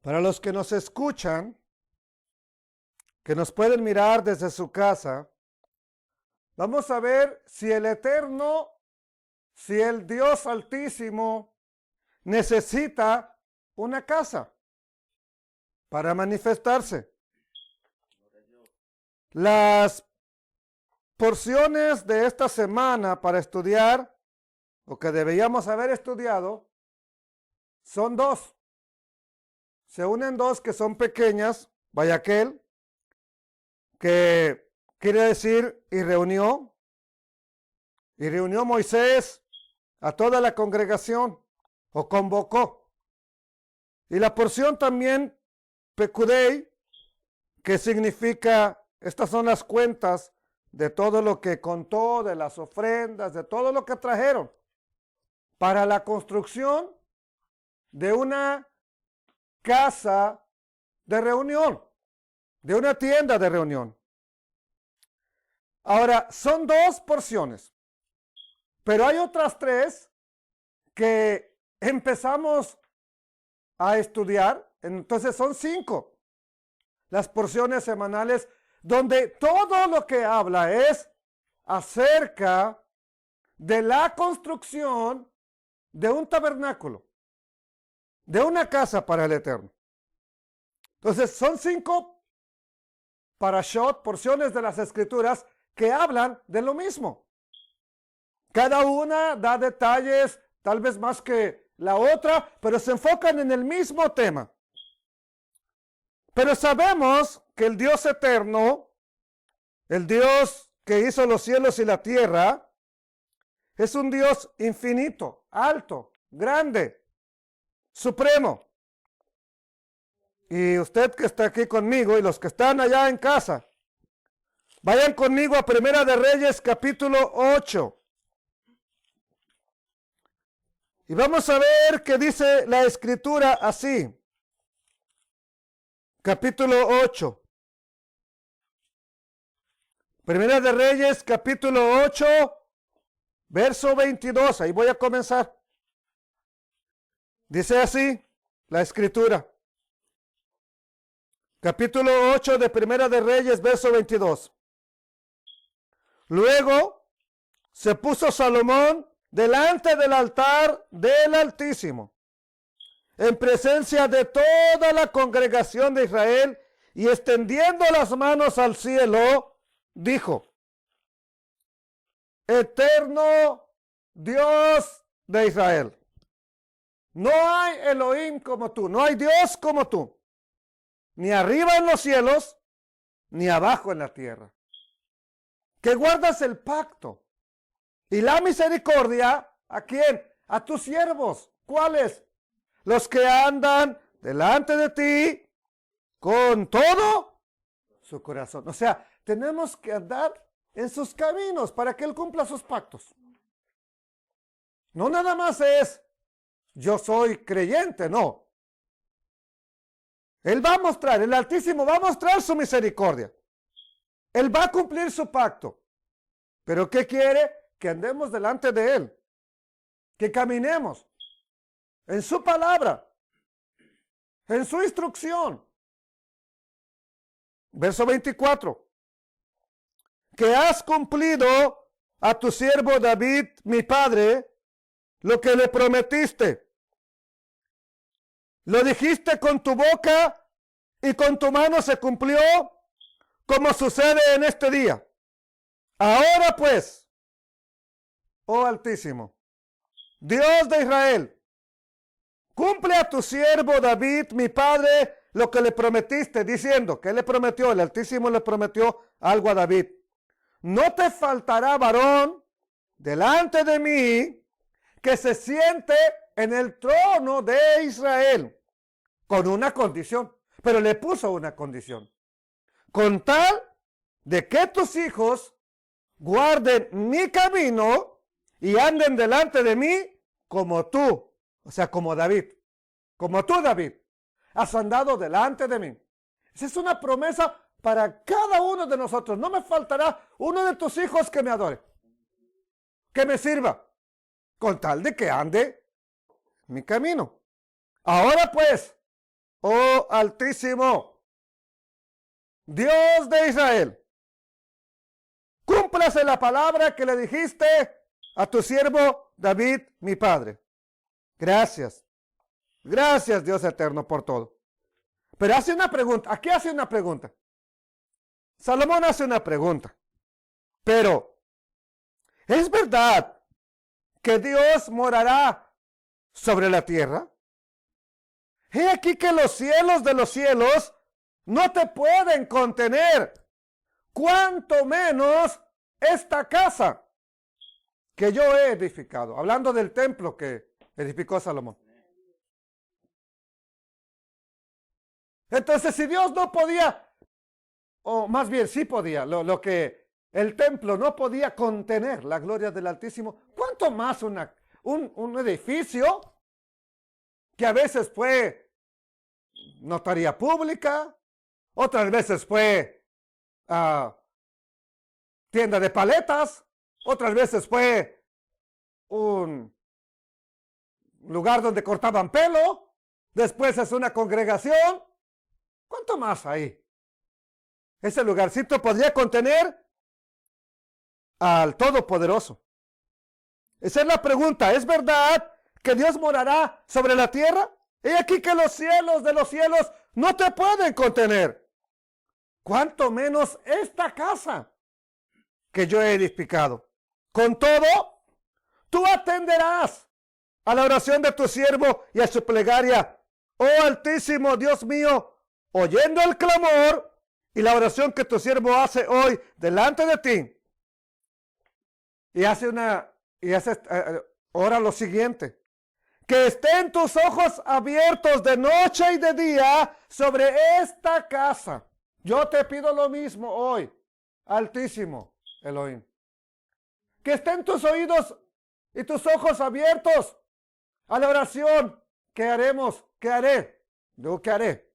Para los que nos escuchan, que nos pueden mirar desde su casa, vamos a ver si el Eterno, si el Dios Altísimo necesita una casa para manifestarse. Las porciones de esta semana para estudiar, o que deberíamos haber estudiado, son dos. Se unen dos que son pequeñas, Vayaquel, que quiere decir y reunió Moisés a toda la congregación, o convocó. Y la porción también, Pekudei, que significa, estas son las cuentas de todo lo que contó, de las ofrendas, de todo lo que trajeron, para la construcción de una casa de reunión, de una tienda de reunión. Ahora, son dos porciones, pero hay otras tres que empezamos a estudiar, entonces son 5 las porciones semanales, donde todo lo que habla es acerca de la construcción de un tabernáculo, de una casa para el Eterno. Entonces son 5 parashot, porciones de las Escrituras, que hablan de lo mismo. Cada una da detalles, tal vez más que la otra, pero se enfocan en el mismo tema. Pero sabemos que el Dios eterno, el Dios que hizo los cielos y la tierra, es un Dios infinito, alto, grande, supremo. Y usted que está aquí conmigo y los que están allá en casa, vayan conmigo a Primera de Reyes capítulo 8. Y vamos a ver qué dice la Escritura así. Capítulo 8. Primera de Reyes capítulo 8, verso 22. Ahí voy a comenzar. Dice así la Escritura. Capítulo 8 de Primera de Reyes, verso 22. Luego se puso Salomón delante del altar del Altísimo, en presencia de toda la congregación de Israel, y extendiendo las manos al cielo, dijo: Eterno Dios de Israel, no hay Elohim como tú, no hay Dios como tú, ni arriba en los cielos, ni abajo en la tierra, que guardas el pacto y la misericordia. ¿A quién? A tus siervos. ¿Cuáles? Los que andan delante de ti con todo su corazón. O sea, tenemos que andar en sus caminos para que Él cumpla sus pactos. No nada más es yo soy creyente, no. Él va a mostrar, el Altísimo va a mostrar su misericordia. Él va a cumplir su pacto. ¿Pero qué quiere? Que andemos delante de Él. Que caminemos en su palabra, en su instrucción. Verso 24. Que has cumplido a tu siervo David, mi padre, lo que le prometiste. Lo dijiste con tu boca y con tu mano se cumplió, como sucede en este día. Ahora pues, oh Altísimo, Dios de Israel, cumple a tu siervo David, mi padre, lo que le prometiste, diciendo, ¿qué le prometió? El Altísimo le prometió algo a David. No te faltará varón delante de mí que se siente en el trono de Israel, con una condición, pero le puso una condición, con tal de que tus hijos guarden mi camino y anden delante de mí como tú, o sea, como David, como tú, David, has andado delante de mí. Esa es una promesa para cada uno de nosotros. No me faltará uno de tus hijos que me adore, que me sirva, con tal de que ande mi camino. Ahora pues, oh Altísimo, Dios de Israel, cúmplase la palabra que le dijiste a tu siervo David, mi padre. Gracias. Gracias, Dios eterno, por todo. Pero hace una pregunta. Aquí hace una pregunta. Salomón hace una pregunta. Pero, ¿es verdad que Dios morará sobre la tierra? He aquí que los cielos de los cielos no te pueden contener, cuanto menos esta casa que yo he edificado. Hablando del templo que edificó Salomón. Entonces, si Dios no podía, o más bien sí podía, lo que el templo no podía contener la gloria del Altísimo, ¿cuánto más un edificio que a veces fue notaría pública, otras veces fue tienda de paletas, otras veces fue un lugar donde cortaban pelo, después es una congregación? ¿Cuánto más ahí? Ese lugarcito podría contener al Todopoderoso. Esa es la pregunta. ¿Es verdad que Dios morará sobre la tierra? He aquí que los cielos de los cielos no te pueden contener. Cuánto menos esta casa que yo he edificado. Con todo, tú atenderás a la oración de tu siervo y a su plegaria. Oh Altísimo Dios mío, oyendo el clamor y la oración que tu siervo hace hoy delante de ti. Y ora lo siguiente: que estén tus ojos abiertos de noche y de día sobre esta casa. Yo te pido lo mismo hoy, Altísimo Elohim. Que estén tus oídos y tus ojos abiertos a la oración que haremos, que haré, yo que haré.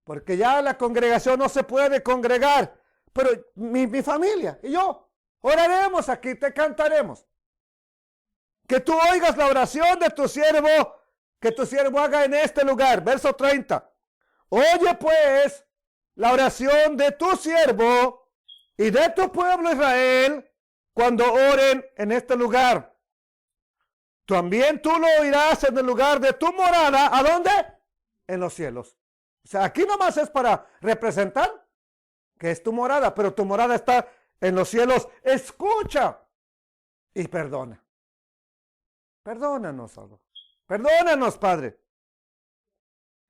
Porque ya la congregación no se puede congregar, pero mi familia y yo oraremos aquí, te cantaremos. Que tú oigas la oración de tu siervo, que tu siervo haga en este lugar. Verso 30. Oye pues la oración de tu siervo y de tu pueblo Israel cuando oren en este lugar. También tú lo oirás en el lugar de tu morada. ¿A dónde? En los cielos. O sea, aquí nomás es para representar que es tu morada, pero tu morada está en los cielos. Escucha y perdona. Perdónanos, Salvador. Perdónanos, Padre.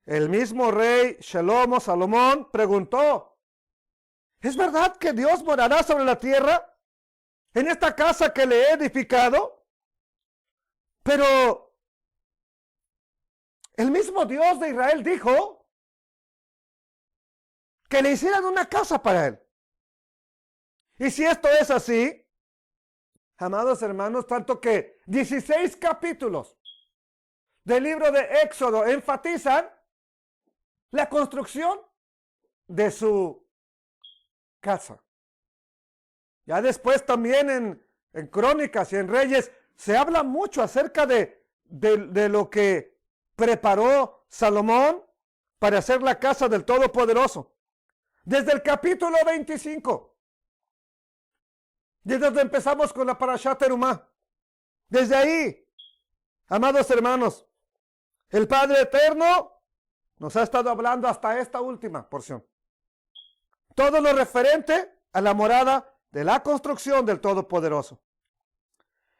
El mismo rey Shlomo, Salomón, preguntó: ¿es verdad que Dios morará sobre la tierra en esta casa que le he edificado? Pero el mismo Dios de Israel dijo que le hicieran una casa para él. Y si esto es así, amados hermanos, tanto que 16 capítulos del libro de Éxodo enfatizan la construcción de su casa. Ya después también en Crónicas y en Reyes se habla mucho acerca de lo que preparó Salomón para hacer la casa del Todopoderoso. Desde el capítulo 25, desde donde empezamos con la Parashat Terumá. Desde ahí, amados hermanos, el Padre Eterno nos ha estado hablando hasta esta última porción. Todo lo referente a la morada de la construcción del Todopoderoso.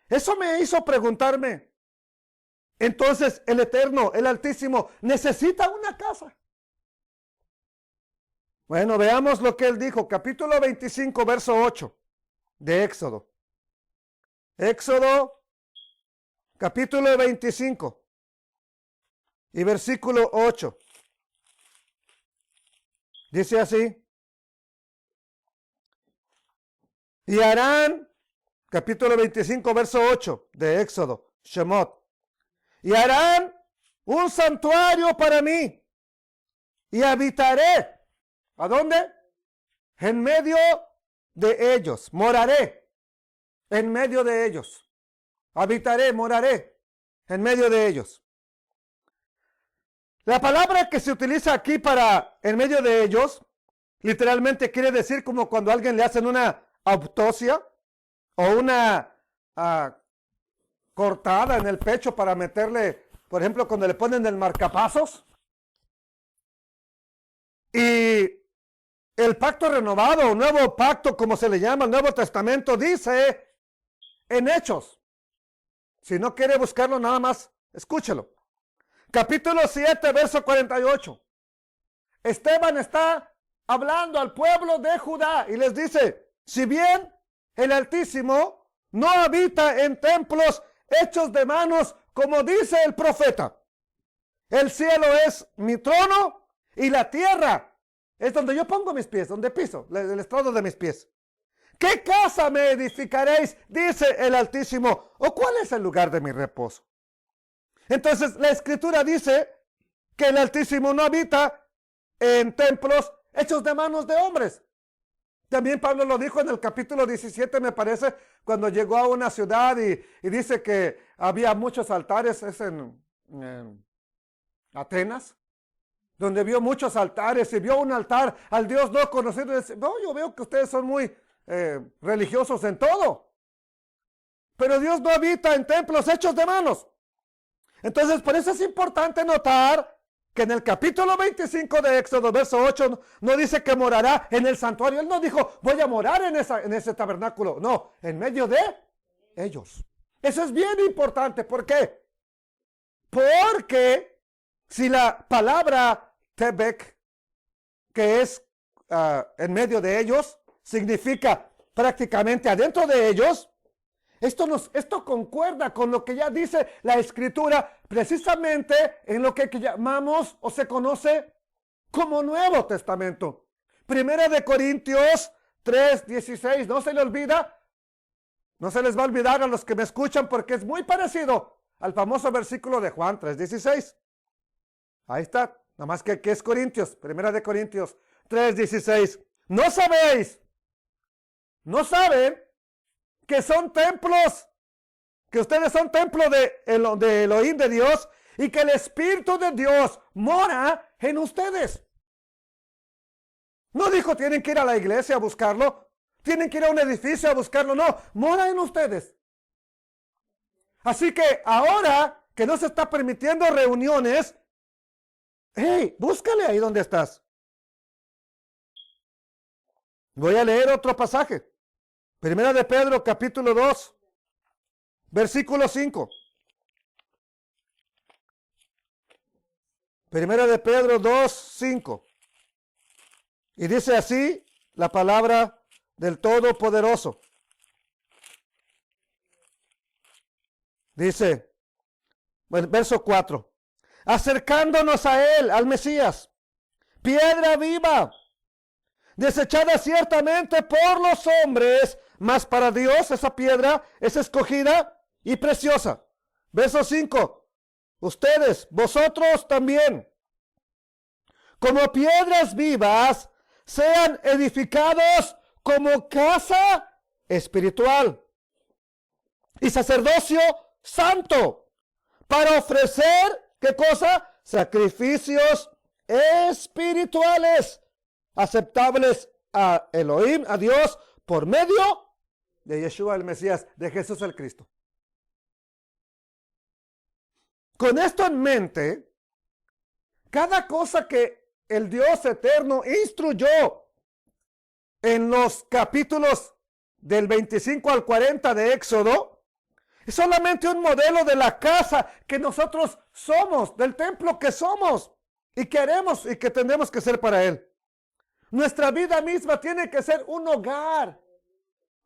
Eso me hizo preguntarme, entonces el Eterno, el Altísimo, ¿necesita una casa? Bueno, veamos lo que él dijo, capítulo 25, verso 8 de Éxodo. Éxodo, capítulo 25 y versículo 8. Dice así: y harán capítulo 25, verso 8 de Éxodo, Shemot. Y harán un santuario para mí, y habitaré. ¿A dónde? En medio de ellos. Moraré en medio de ellos. Habitaré, moraré en medio de ellos. La palabra que se utiliza aquí para en medio de ellos, literalmente quiere decir como cuando a alguien le hacen una autopsia o una cortada en el pecho para meterle, por ejemplo, cuando le ponen el marcapasos. Y el pacto renovado, o nuevo pacto, como se le llama, el Nuevo Testamento, dice en Hechos. Si no quiere buscarlo nada más, escúchelo. Capítulo 7, verso 48. Esteban está hablando al pueblo de Judá y les dice, si bien el Altísimo no habita en templos hechos de manos, como dice el profeta, el cielo es mi trono y la tierra es donde yo pongo mis pies, donde piso, el estrado de mis pies. ¿Qué casa me edificaréis? Dice el Altísimo. ¿O cuál es el lugar de mi reposo? Entonces la Escritura dice que el Altísimo no habita en templos hechos de manos de hombres. También Pablo lo dijo en el capítulo 17, me parece, cuando llegó a una ciudad y dice que había muchos altares, es en Atenas, donde vio muchos altares y vio un altar al Dios no conocido. Y dice, no, yo veo que ustedes son muy religiosos en todo, pero Dios no habita en templos hechos de manos. Entonces, por eso es importante notar que en el capítulo 25 de Éxodo, verso 8, no dice que morará en el santuario. Él no dijo, voy a morar en ese tabernáculo. No, en medio de ellos. Eso es bien importante. ¿Por qué? Porque si la palabra Tebek, que es en medio de ellos, significa prácticamente adentro de ellos, esto concuerda con lo que ya dice la Escritura, precisamente en lo que llamamos o se conoce como Nuevo Testamento. Primera de Corintios 3:16, no se le olvida, no se les va a olvidar a los que me escuchan porque es muy parecido al famoso versículo de Juan 3:16. Ahí está, nada más que es Corintios, Primera de Corintios 3:16. ¿No sabéis? ¿No saben que son templos, que ustedes son templo de Elohim, de Dios, y que el Espíritu de Dios mora en ustedes? No dijo tienen que ir a la iglesia a buscarlo, tienen que ir a un edificio a buscarlo, no, mora en ustedes. Así que ahora que no se está permitiendo reuniones, hey, búscale ahí donde estás. Voy a leer otro pasaje. Primera de Pedro, capítulo 2, versículo 5. Primera de Pedro 2, 5. Y dice así la palabra del Todopoderoso. Dice, verso 4. Acercándonos a Él, al Mesías, piedra viva, desechada ciertamente por los hombres, mas para Dios esa piedra es escogida y preciosa. Verso 5. Ustedes, vosotros también, como piedras vivas, sean edificados como casa espiritual y sacerdocio santo, para ofrecer, ¿qué cosa? Sacrificios espirituales aceptables a Elohim, a Dios, por medio de Yeshua el Mesías, de Jesús el Cristo. Con esto en mente, cada cosa que el Dios eterno instruyó en los capítulos del 25 al 40 de Éxodo, es solamente un modelo de la casa que nosotros somos, del templo que somos y que haremos y que tendremos que ser para Él. Nuestra vida misma tiene que ser un hogar,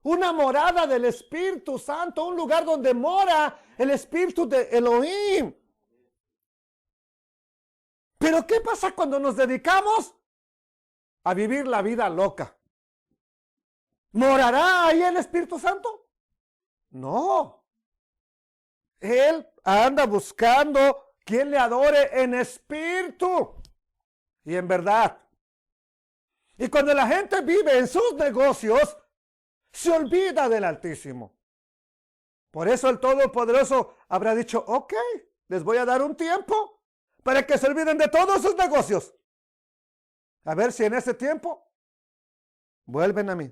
una morada del Espíritu Santo, un lugar donde mora el Espíritu de Elohim. Pero ¿qué pasa cuando nos dedicamos a vivir la vida loca? ¿Morará ahí el Espíritu Santo? No. Él anda buscando quien le adore en espíritu y en verdad. Y cuando la gente vive en sus negocios, se olvida del Altísimo. Por eso el Todopoderoso habrá dicho, ok, les voy a dar un tiempo para que se olviden de todos sus negocios. A ver si en ese tiempo vuelven a mí.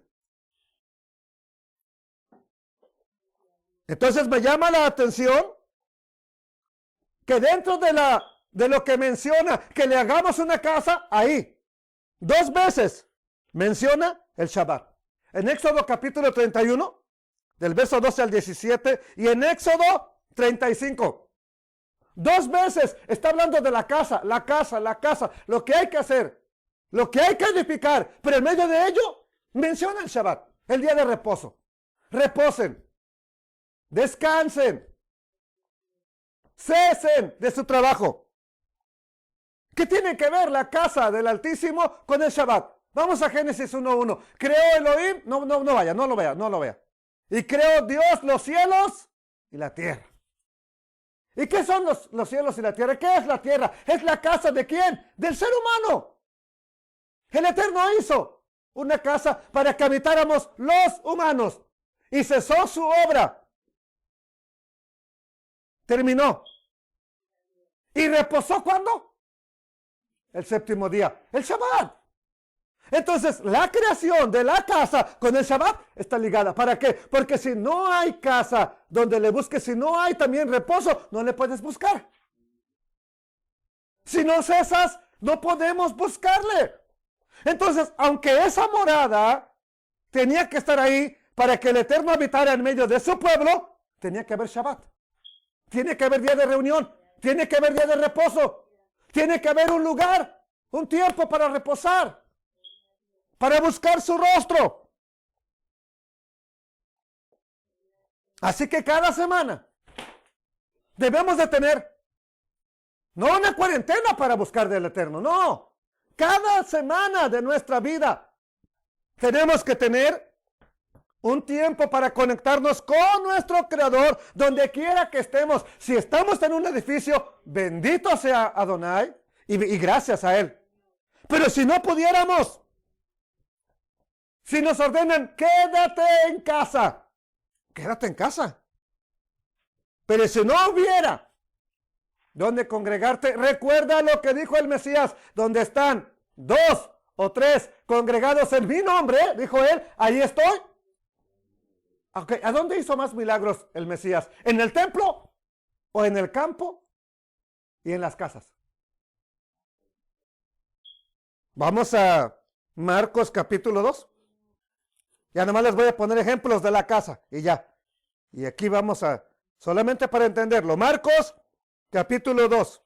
Entonces me llama la atención que dentro de lo que menciona que le hagamos una casa, ahí, 2 veces menciona el Shabbat. En Éxodo capítulo 31, del verso 12 al 17, y en Éxodo 35. 2 veces está hablando de la casa, lo que hay que hacer, lo que hay que edificar, pero en medio de ello menciona el Shabbat, el día de reposo. Reposen, descansen, cesen de su trabajo. ¿Qué tiene que ver la casa del Altísimo con el Shabbat? Vamos a Génesis 1:1. Creó Elohim, no lo vea. Y creó Dios los cielos y la tierra. ¿Y qué son los cielos y la tierra? ¿Qué es la tierra? ¿Es la casa de quién? Del ser humano. El Eterno hizo una casa para que habitáramos los humanos. Y cesó su obra. Terminó. ¿Y reposó cuándo? El 7º día. El Shabbat. Entonces, la creación de la casa con el Shabbat está ligada. ¿Para qué? Porque si no hay casa donde le busques, si no hay también reposo, no le puedes buscar. Si no cesas, no podemos buscarle. Entonces, aunque esa morada tenía que estar ahí para que el Eterno habitara en medio de su pueblo, tenía que haber Shabbat. Tiene que haber día de reunión. Tiene que haber día de reposo. Tiene que haber un lugar, un tiempo para reposar. Para buscar su rostro. Así que cada semana debemos de tener, no una cuarentena para buscar del Eterno, no. Cada semana de nuestra vida tenemos que tener un tiempo para conectarnos con nuestro Creador, donde quiera que estemos. Si estamos en un edificio, bendito sea Adonai y gracias a Él. Pero si no pudiéramos, si nos ordenan, quédate en casa, quédate en casa. Pero si no hubiera donde congregarte, recuerda lo que dijo el Mesías, donde están 2 o 3 congregados en mi nombre, dijo él, ahí estoy. Okay. ¿A dónde hizo más milagros el Mesías? ¿En el templo o en el campo y en las casas? Vamos a Marcos capítulo 2. Ya nomás les voy a poner ejemplos de la casa y ya. Y aquí vamos a, solamente para entenderlo. Marcos capítulo 2.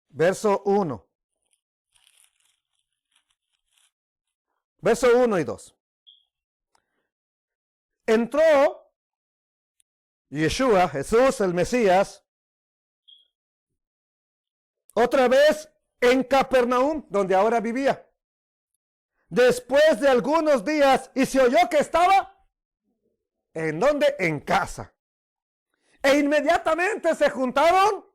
Verso 1. Verso 1 y 2. Entró Yeshua, Jesús, el Mesías, otra vez en Capernaum, donde ahora vivía. Después de algunos días, y se oyó que estaba, ¿en dónde? En casa. E inmediatamente se juntaron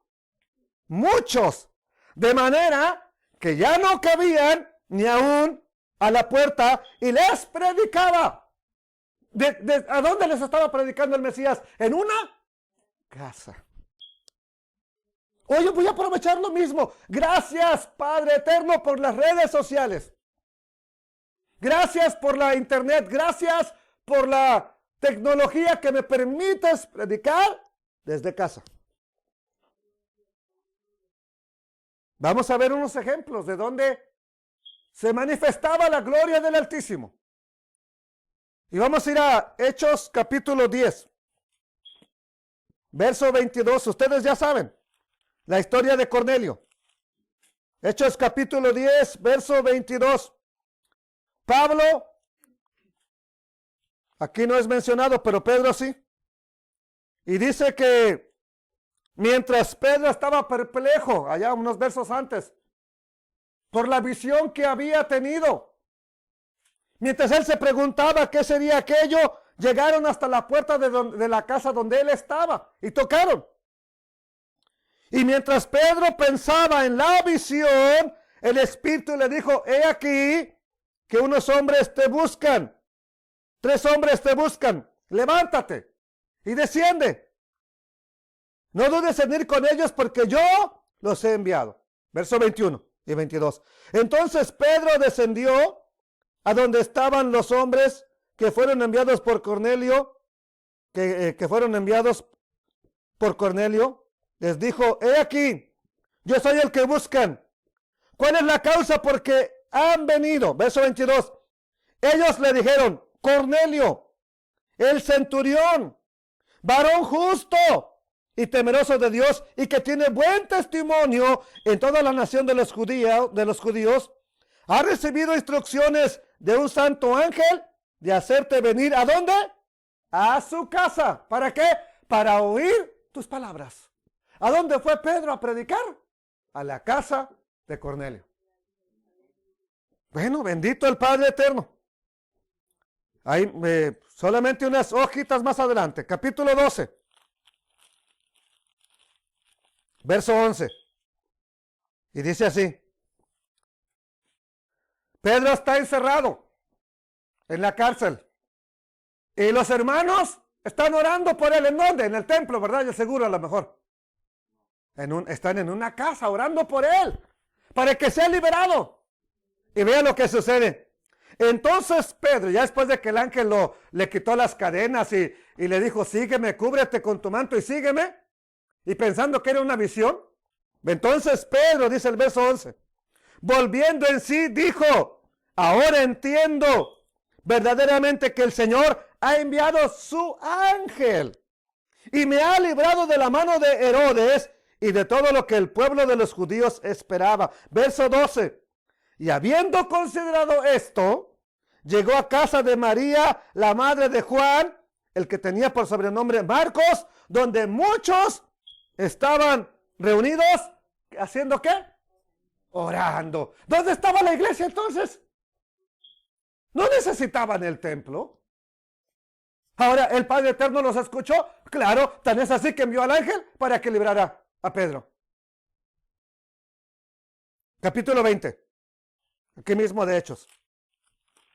muchos, de manera que ya no cabían ni aún a la puerta, y les predicaba. ¿A dónde les estaba predicando el Mesías? En una casa. Oye, voy a aprovechar lo mismo. Gracias, Padre Eterno, por las redes sociales. Gracias por la internet, gracias por la tecnología que me permites predicar desde casa. Vamos a ver unos ejemplos de donde se manifestaba la gloria del Altísimo. Y vamos a ir a Hechos capítulo 10, verso 22. Ustedes ya saben la historia de Cornelio. Hechos capítulo 10, verso 22. Pablo, aquí no es mencionado, pero Pedro sí. Y dice que mientras Pedro estaba perplejo, allá unos versos antes, por la visión que había tenido, Mientras él se preguntaba qué sería aquello, llegaron hasta la puerta de la casa donde él estaba y tocaron. Y mientras Pedro pensaba en la visión, el Espíritu le dijo, he aquí que unos hombres te buscan. 3 hombres te buscan. Levántate y desciende. No dudes en ir con ellos porque yo los he enviado. Verso 21 y 22. Entonces Pedro descendió a donde estaban los hombres que fueron enviados por Cornelio, que fueron enviados por Cornelio. Les dijo, he aquí, yo soy el que buscan. ¿Cuál es la causa por qué han venido? Verso 22. Ellos le dijeron, Cornelio, el centurión, varón justo y temeroso de Dios y que tiene buen testimonio en toda la nación de los judíos, ha recibido instrucciones de un santo ángel de hacerte venir, ¿a dónde? A su casa. ¿Para qué? Para oír tus palabras. ¿A dónde fue Pedro a predicar? A la casa de Cornelio. Bueno, bendito el Padre Eterno. Hay solamente unas hojitas más adelante. Capítulo 12. Verso 11. Y dice así. Pedro está encerrado en la cárcel. Y los hermanos están orando por él. ¿En dónde? En el templo, ¿verdad? Yo seguro a lo mejor. Están en una casa orando por él. Para que sea liberado. Y vea lo que sucede. Entonces Pedro, ya después de que el ángel le quitó las cadenas y le dijo, sígueme, cúbrete con tu manto y sígueme. Y pensando que era una visión. Entonces Pedro, dice el verso 11, volviendo en sí, dijo, ahora entiendo verdaderamente que el Señor ha enviado su ángel y me ha librado de la mano de Herodes y de todo lo que el pueblo de los judíos esperaba. Verso 12. Y habiendo considerado esto, llegó a casa de María, la madre de Juan, el que tenía por sobrenombre Marcos, donde muchos estaban reunidos, ¿haciendo qué? Orando. ¿Dónde estaba la iglesia entonces? ¿No necesitaban el templo? Ahora, ¿el Padre Eterno los escuchó? Claro, tan es así que envió al ángel para que librara a Pedro. Capítulo 20. Aquí mismo de Hechos.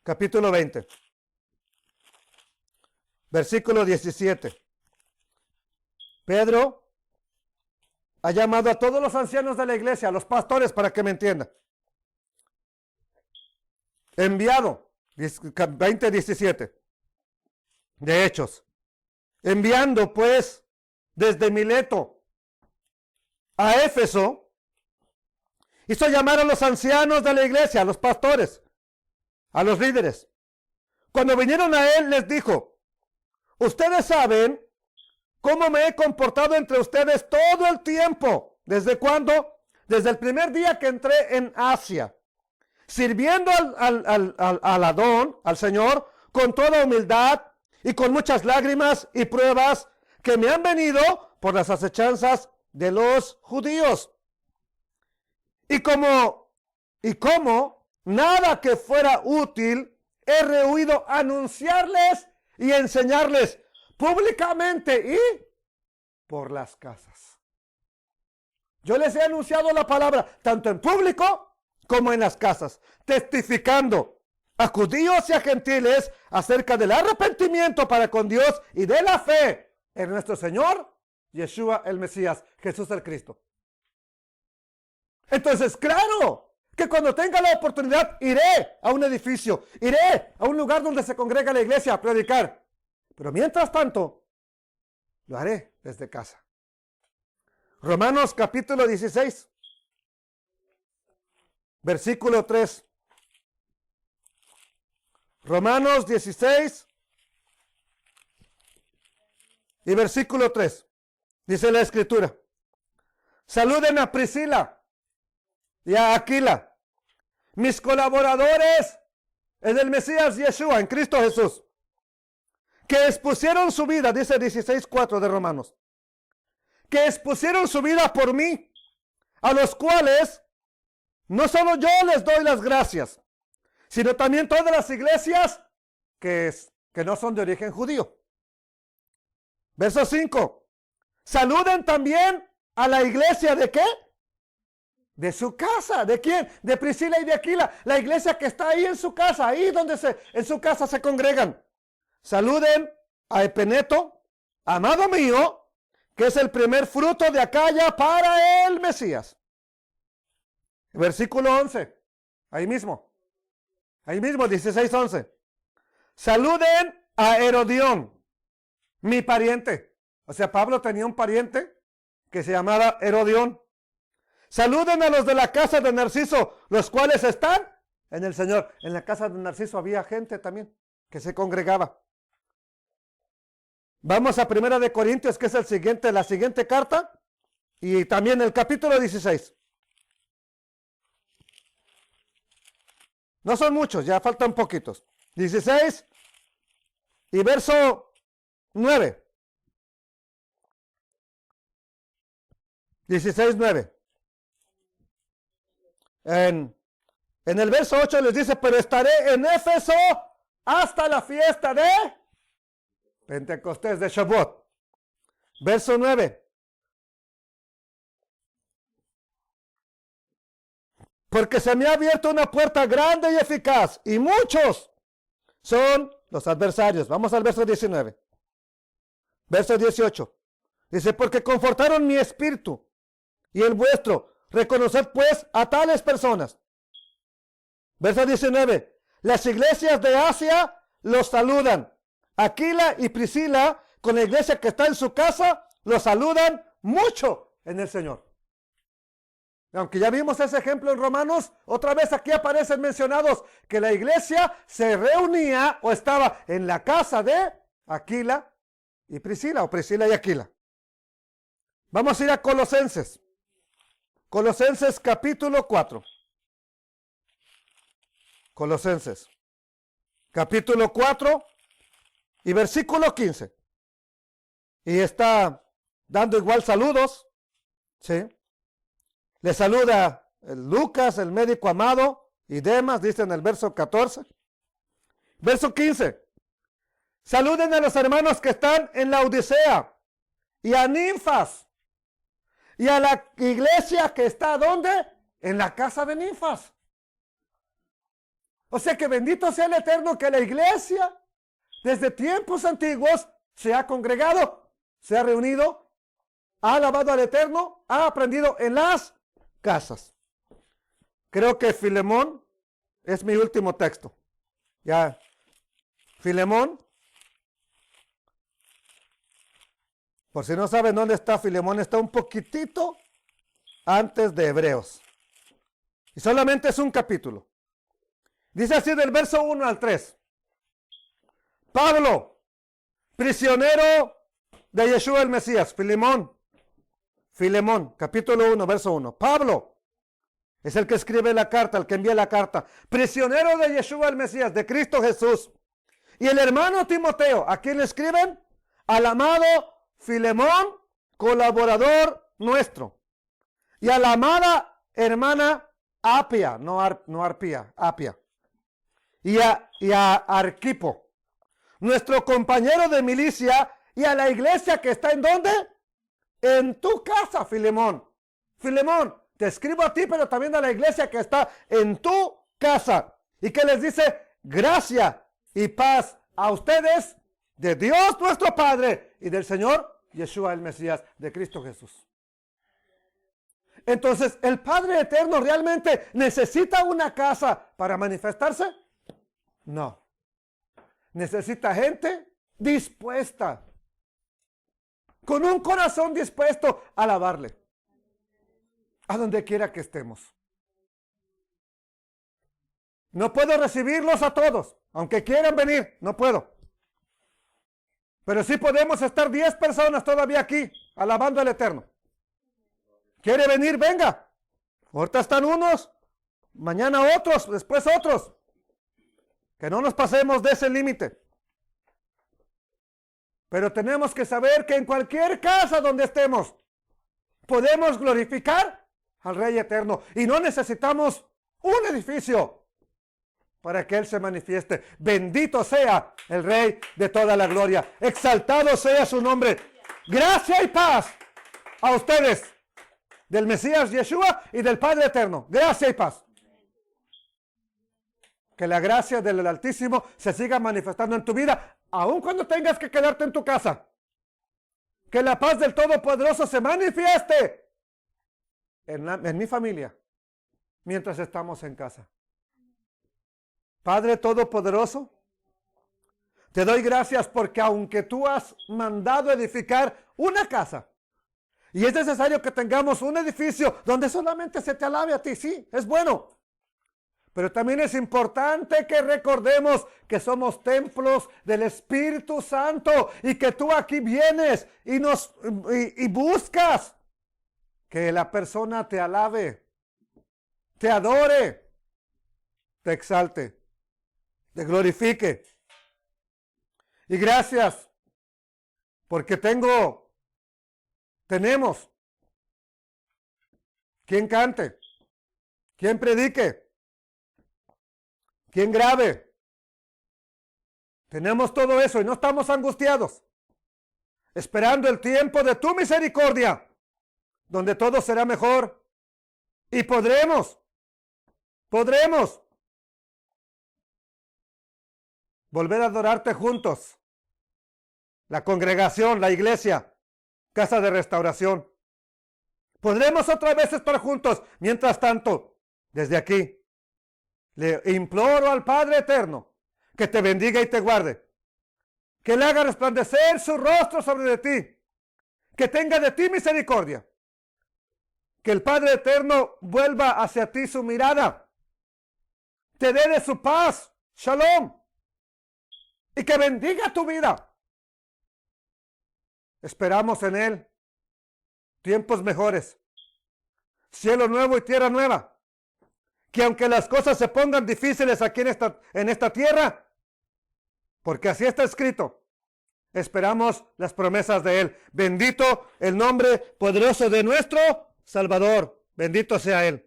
Capítulo 20. Versículo 17. Pedro ha llamado a todos los ancianos de la iglesia, a los pastores, para que me entiendan. Enviado, 20:17 de Hechos. Enviando pues desde Mileto a Éfeso, hizo llamar a los ancianos de la iglesia, a los pastores, a los líderes. Cuando vinieron a él, les dijo, ustedes saben cómo me he comportado entre ustedes todo el tiempo. ¿Desde cuándo? Desde el primer día que entré en Asia, sirviendo al Adón, al Señor, con toda humildad y con muchas lágrimas y pruebas que me han venido por las acechanzas de los judíos. Y como nada que fuera útil, he rehuido anunciarles y enseñarles públicamente y por las casas. Yo les he anunciado la palabra tanto en público como en las casas, testificando a judíos y a gentiles acerca del arrepentimiento para con Dios y de la fe en nuestro Señor Yeshua el Mesías, Jesús el Cristo. Entonces, claro, que cuando tenga la oportunidad iré a un edificio, iré a un lugar donde se congrega la iglesia a predicar. Pero mientras tanto, lo haré desde casa. Romanos capítulo 16, versículo 3. Romanos 16 y versículo 3. Dice la escritura. Saluden a Priscila y a Aquila, mis colaboradores en el Mesías Yeshua, en Cristo Jesús, que expusieron su vida, dice 16:4 de Romanos, que expusieron su vida por mí, a los cuales no solo yo les doy las gracias, sino también todas las iglesias que no son de origen judío. Verso 5. Saluden también a la iglesia ¿de qué? De su casa. ¿De quién? De Priscila y de Aquila. La iglesia que está ahí en su casa, ahí donde en su casa se congregan. Saluden a Epeneto, amado mío, que es el primer fruto de Acaya para el Mesías. Versículo 11. Ahí mismo, 16:11. Saluden a Herodión, mi pariente. O sea, Pablo tenía un pariente que se llamaba Herodión. Saluden a los de la casa de Narciso, los cuales están en el Señor. En la casa de Narciso había gente también que se congregaba. Vamos a 1 de Corintios, que es la siguiente carta, y también el capítulo 16. No son muchos, ya faltan poquitos. 16 y verso 9. 16:9. En el verso 8 les dice, pero estaré en Éfeso hasta la fiesta de Pentecostés, de Shavuot. Verso 9. Porque se me ha abierto una puerta grande y eficaz, y muchos son los adversarios. Vamos al verso 19. Verso 18. Dice, porque confortaron mi espíritu y el vuestro. Reconoced pues a tales personas. Verso 19. Las iglesias de Asia los saludan. Aquila y Priscila, con la iglesia que está en su casa, los saludan mucho en el Señor. Aunque ya vimos ese ejemplo en Romanos, otra vez aquí aparecen mencionados que la iglesia se reunía o estaba en la casa de Aquila y Priscila, o Priscila y Aquila. Vamos a ir a Colosenses. Colosenses capítulo 4. Colosenses capítulo 4 y versículo 15. Y está dando igual saludos, ¿sí? Le saluda Lucas, el médico amado, y Demas, dice en el verso 14. Verso 15. Saluden a los hermanos que están en la Odisea, y a Ninfas, y a la iglesia que está, ¿dónde? En la casa de Ninfas. O sea que bendito sea el Eterno, que la iglesia, desde tiempos antiguos, se ha congregado, se ha reunido, ha alabado al Eterno, ha aprendido en las casas. Creo que Filemón es mi último texto. Ya, Filemón. Por si no saben dónde está Filemón, está un poquitito antes de Hebreos. Y solamente es un capítulo. Dice así del verso 1 al 3. Pablo, prisionero de Yeshua el Mesías. Filemón, capítulo 1, verso 1. Pablo es el que escribe la carta, el que envía la carta. Prisionero de Yeshua el Mesías, de Cristo Jesús. Y el hermano Timoteo, ¿a quién le escriben? Al amado Filemón, colaborador nuestro. Y a la amada hermana Apia, no Arpía, Apia. Y a Arquipo, nuestro compañero de milicia, y a la iglesia que está ¿en dónde? En tu casa, Filemón. Filemón, te escribo a ti, pero también a la iglesia que está en tu casa. Y que les dice, gracia y paz a ustedes, de Dios nuestro Padre y del Señor Yeshua el Mesías, de Cristo Jesús. Entonces, ¿el Padre Eterno realmente necesita una casa para manifestarse? No. Necesita gente dispuesta, con un corazón dispuesto a alabarle, a donde quiera que estemos. No puedo recibirlos a todos, aunque quieran venir, no puedo. Pero sí podemos estar 10 personas todavía aquí, alabando al Eterno. ¿Quiere venir? Venga. Ahorita están unos, mañana otros, después otros. Que no nos pasemos de ese límite. Pero tenemos que saber que en cualquier casa donde estemos, podemos glorificar al Rey Eterno. Y no necesitamos un edificio para que Él se manifieste. Bendito sea el Rey de toda la gloria. Exaltado sea su nombre. Gracia y paz a ustedes, del Mesías Yeshua y del Padre Eterno. Gracia y paz. Que la gracia del Altísimo se siga manifestando en tu vida, aun cuando tengas que quedarte en tu casa. Que la paz del Todopoderoso se manifieste en mi familia, mientras estamos en casa. Padre Todopoderoso, te doy gracias porque aunque tú has mandado edificar una casa, y es necesario que tengamos un edificio donde solamente se te alabe a ti, sí, es bueno. Pero también es importante que recordemos que somos templos del Espíritu Santo y que tú aquí vienes y buscas que la persona te alabe, te adore, te exalte, te glorifique. Y gracias porque tenemos quien cante, quien predique, quien grabe. Tenemos todo eso y no estamos angustiados, esperando el tiempo de tu misericordia, donde todo será mejor y podremos volver a adorarte juntos. La congregación, la iglesia, casa de restauración. Podremos otra vez estar juntos. Mientras tanto, desde aquí, le imploro al Padre Eterno que te bendiga y te guarde. Que le haga resplandecer su rostro sobre de ti. Que tenga de ti misericordia. Que el Padre Eterno vuelva hacia ti su mirada. Te dé de su paz. Shalom. Y que bendiga tu vida. Esperamos en Él tiempos mejores. Cielo nuevo y tierra nueva. Que aunque las cosas se pongan difíciles aquí en esta tierra, porque así está escrito, esperamos las promesas de Él. Bendito el nombre poderoso de nuestro Salvador. Bendito sea Él.